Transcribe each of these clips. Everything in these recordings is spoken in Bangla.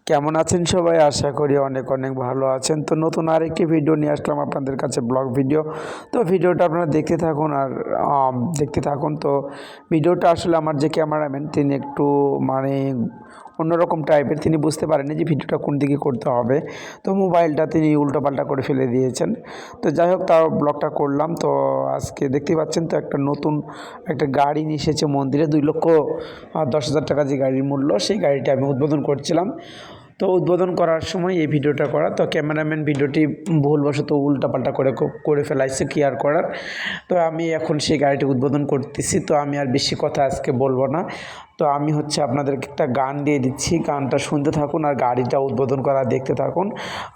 কেমন আছেন সবাই? আশা করি অনেক অনেক ভালো আছেন। তো নতুন আরেকটি ভিডিও নিয়ে আসলাম আপনাদের কাছে, ব্লগ ভিডিও। তো ভিডিওটা আপনারা দেখতে থাকুন আর দেখতে থাকুন। তো ভিডিওটা আসলে আমার যে ক্যামেরাম্যান তিনি একটু অন্যরকম টাইপের, তিনি বুঝতে পারেননি যে ভিডিওটা কোন দিকে করতে হবে। তো মোবাইলটা তিনি উল্টোপাল্টা করে ফেলে দিয়েছেন। তো যাই হোক, তাও ব্লগটা করলাম। তো আজকে দেখতে পাচ্ছেন তো নতুন একটা গাড়ি নিয়ে এসেছে মন্দিরে, 2,10,000 টাকা যে গাড়ির মূল্য, সেই গাড়িটা আমি উদ্বোধন করছিলাম। তো উদ্বোধন করার সময় এই ভিডিওটা করা। তো ক্যামেরাম্যান ভিডিওটি ভুলবশত উল্টাপাল্টা করে ফেলাইছে কি আর করার। তো আমি এখন সেই গাড়িটি উদ্বোধন করতেছি। তো আমি আর বেশি কথা আজকে বলবো না। তো আমি আপনাদেরকে একটা গান দিয়ে দিচ্ছি, গানটা শুনতে থাকুন আর গাড়িটা উদ্বোধন করা দেখতে থাকুন।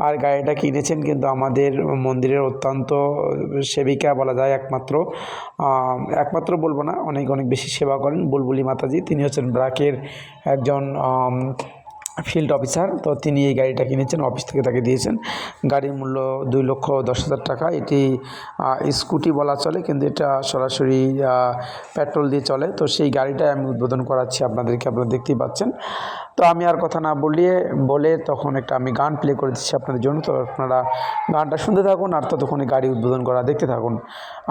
আর গাড়িটা কিনেছেন কিন্তু আমাদের মন্দিরের অত্যন্ত সেবিকা বলা যায়, একমাত্র বলবো না, অনেক অনেক বেশি সেবা করেন বুলবুলি মাতাজি। তিনি হচ্ছেন ব্র্যাকের একজন ফিল্ড অফিসার। তো তিনি এই গাড়িটা কিনেছেন, অফিস থেকে তাকে দিয়েছেন। গাড়ির মূল্য 2,10,000 টাকা। এটি স্কুটি বলা চলে, কিন্তু এটা সরাসরি পেট্রোল দিয়ে চলে। তো সেই গাড়িটাই আমি উদ্বোধন করাচ্ছি আপনাদেরকে, আপনারা দেখতেই পাচ্ছেন। তো আমি আর কথা না বলে তখন আমি গান প্লে করে দিচ্ছি আপনাদের জন্য। তো আপনারা গানটা শুনতে থাকুন আর ততক্ষণে গাড়ি উদ্বোধন করা দেখতে থাকুন।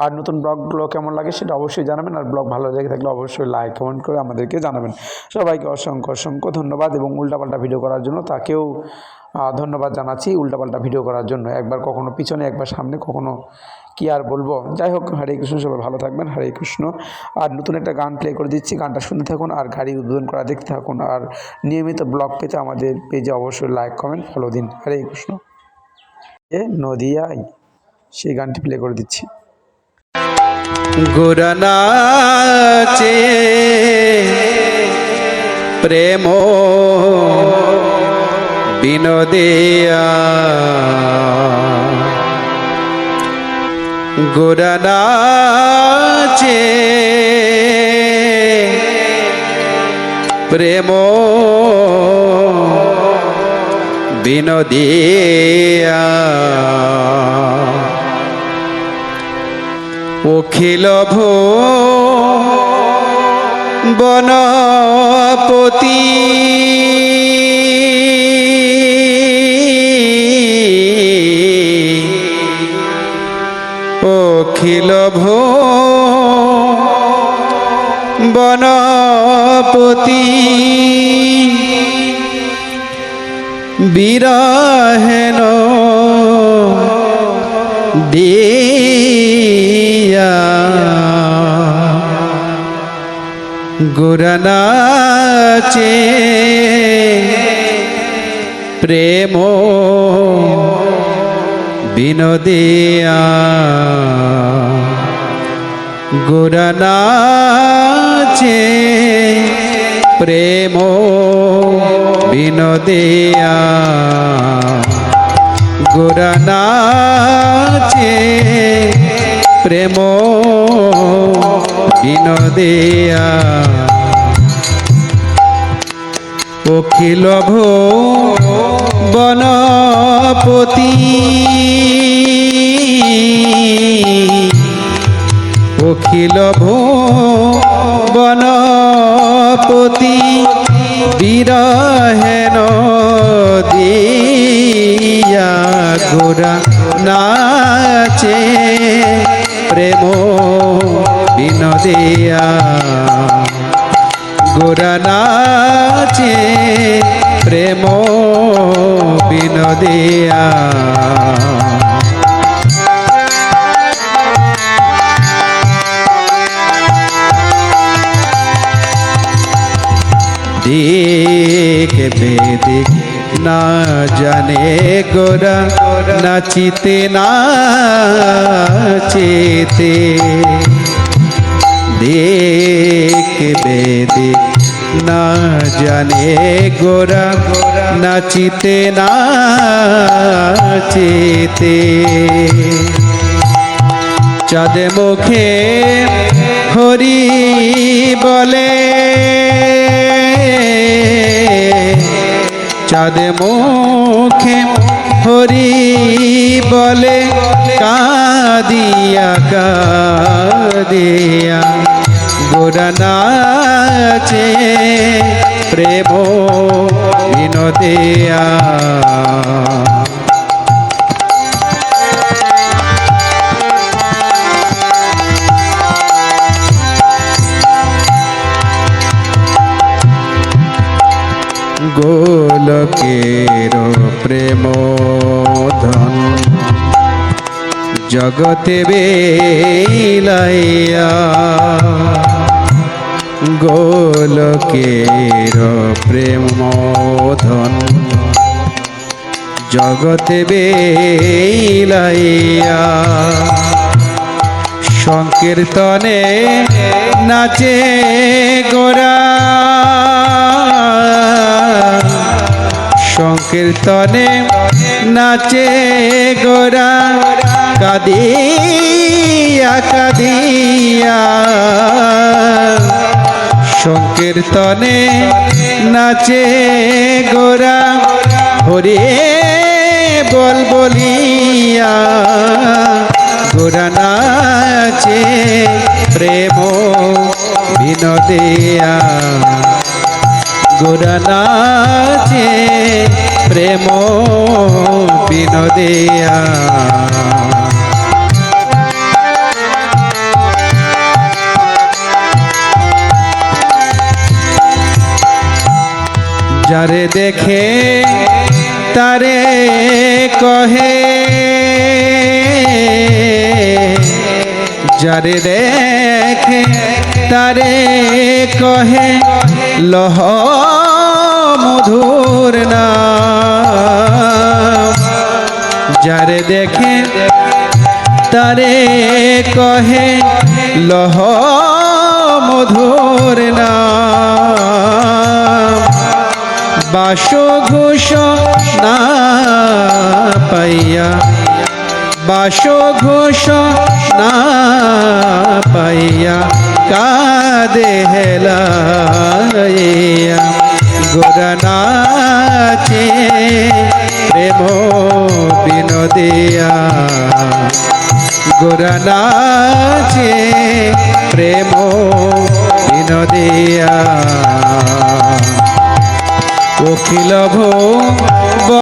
আর নতুন ব্লগগুলো কেমন লাগে সেটা অবশ্যই জানাবেন। আর ব্লগ ভালো লেগে থাকলে অবশ্যই লাইক কমেন্ট করে আমাদেরকে জানাবেন। সবাইকে অসংখ্য অসংখ্য ধন্যবাদ, এবং উল্টাপাল্টা ভিডিও করার জন্য তাকেও ধন্যবাদ জানাচ্ছি। উল্টাপাল্টা ভিডিও করার জন্য একবার কখনো পিছনে, একবার সামনে, কখনো কি আর বলবো। যাই হোক, হরে কৃষ্ণ, সবাই ভালো থাকবেন। হরে কৃষ্ণ। আর নতুন একটা গান প্লে করে দিচ্ছি, গানটা শুনতে থাকুন আর গাড়ি উদ্বোধন করা দেখতে থাকুন। আর নিয়মিত ব্লগ পেতে আমাদের পেজে অবশ্যই লাইক কমেন্ট ফলো দিন। হরে কৃষ্ণ। নদিয়ায় সেই গানটি প্লে করে দিচ্ছি। গুরনাচে প্রেম বিনোদিয়া, গুরনাচে প্রেম বিনোদিয়া, অখিল বনপতি অখিল বনপতি বিরহেন দিয়া, গুরনাচে প্রেম বিনোদিয়া, গুরনাচে প্রেম বিনোদিয়া, গুরনাচে প্রেম বিনোদিয়া, অখিল বনপতি অখিল বনপতি বিরহেন দিয়া, গুরনাচে প্রেম বিনোদিয়া, গুরনাচে প্রেম বিনোদিয়া। দিক বেদিক না জানে গোরা, নাচিতে নাচিতে, দিক বেদিক না জানে গোরা, নাচিতে নাচিতে, চাঁদ মুখে হরি বলে, চাঁদ মুখে হরি বলে, কাঁদিয়া কাঁদিয়া গোরা নাচে প্রেম বিনোদিয়া গোলকের প্রেম ধন জগতে বিলাইয়া গোলকের প্রেম ধন জগতে বিলাইয়া সংকীর্তনে নাচে গোরা সংকীর্তনে নাচে গোরা কাঁদিয়া কাঁদিয়া সংকীর্তনে নাচে গোরা হরে বল বলিয়া গোরা নাচে প্রেম বিনোদিয়া গোরা নাচে প্রেম বিনোদিয়া যারে দেখে তারে কহে যারে দেখে তারে কহে লহ মধুর নাম যারে দেখে তারে কহে লহ মধুর নাম বাস ঘোষ না পাইয়া বাস ঘোষ না পাইয়া কাঁদে হেলাইয়া গোরা নাচে প্রেম বিনোদিয়া গোরা নাচে প্রেম বিনোদিয়া অখিল ভো